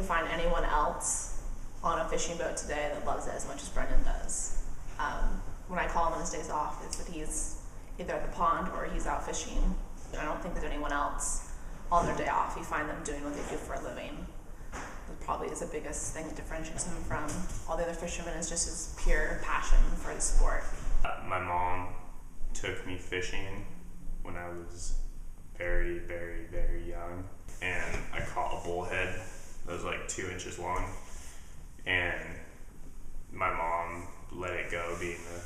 find anyone else on a fishing boat today that loves it as much as Brendan does. When I call him on his days off, it's that he's either at the pond or he's out fishing. I don't think there's anyone else on their day off. You find them doing what they do for a living. That probably is the biggest thing that differentiates him from all the other fishermen, is just his pure passion for the sport. My mom took me fishing when I was very, very, very young, and I caught a bullhead that was like 2 inches long, and my mom let it go, being the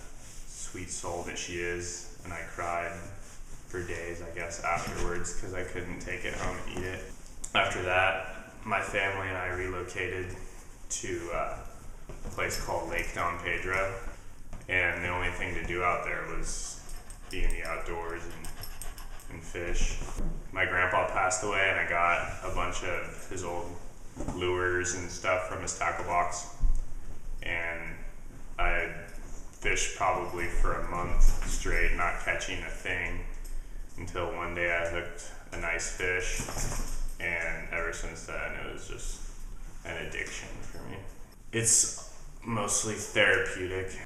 sweet soul that she is, and I cried for days, I guess, afterwards, because I couldn't take it home and eat it. After that, my family and I relocated to a place called Lake Don Pedro, and the only thing to do out there was be in the outdoors and fish. My grandpa passed away, and I got a bunch of his old lures and stuff from his tackle box, and I fished probably for a month straight, not catching a thing, until one day I hooked a nice fish, and ever since then it was just an addiction for me. It's mostly therapeutic.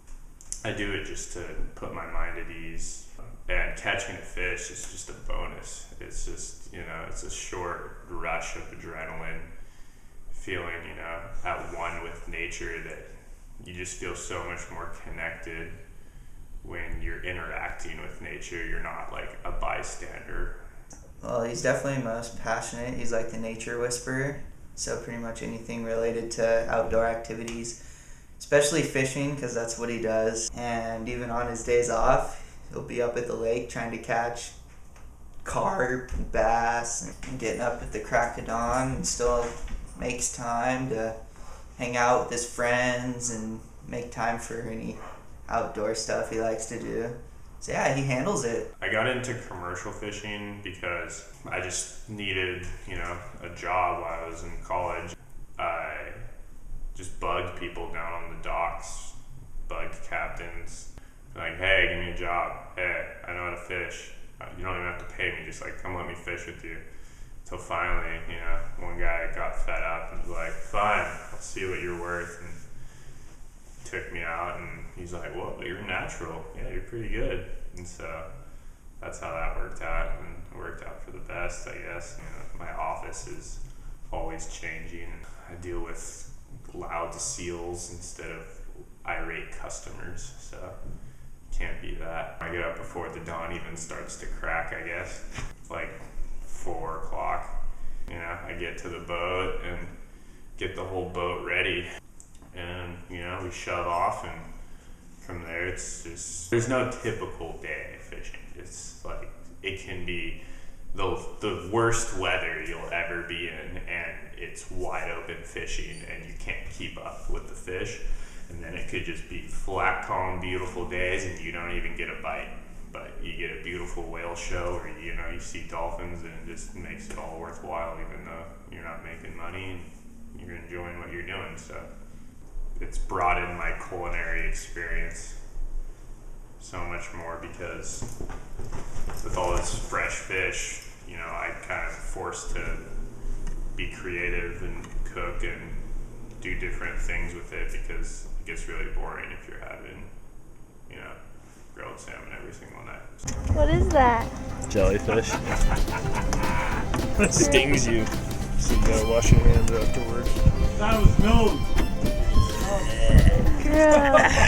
I do it just to put my mind at ease, and catching a fish is just a bonus. It's just, it's a short rush of adrenaline, feeling, at one with nature, that you just feel so much more connected when you're interacting with nature. You're not like a bystander. Well, he's definitely most passionate. He's like the nature whisperer. So pretty much anything related to outdoor activities, especially fishing, because that's what he does. And even on his days off, he'll be up at the lake trying to catch carp and bass, and getting up at the crack of dawn, and still makes time to hang out with his friends and make time for any outdoor stuff he likes to do. So yeah, he handles it. I got into commercial fishing because I just needed, a job while I was in college. I just bugged people down on the docks, bugged captains, like, hey, give me a job. Hey, I know how to fish. You don't even have to pay me, just like, come let me fish with you. Till finally, one guy got fed up and was like, fine, I'll see what you're worth, and took me out, and he's like, well, you're natural. Yeah, you're pretty good. And so that's how that worked out, and it worked out for the best, I guess. My office is always changing. I deal with loud seals instead of irate customers, so can't be that. I get up before the dawn even starts to crack, I guess, like 4 o'clock. I get to the boat and get the whole boat ready, and we shove off, and from there it's just, there's no typical day fishing. It's like, it can be the worst weather you'll ever be in, and it's wide open fishing and you can't keep up with the fish. And then it could just be flat, calm, beautiful days and you don't even get a bite, but you get a beautiful whale show, or you see dolphins, and it just makes it all worthwhile, even though you're not making money and you're enjoying what you're doing. So it's broadened my culinary experience so much more, because with all this fresh fish, I kind of forced to be creative and cook and do different things with it, because it gets really boring if you're having, grilled salmon every single night. What is that? Jellyfish. It stings you, so you gotta wash your hands afterwards. That was known. Gross.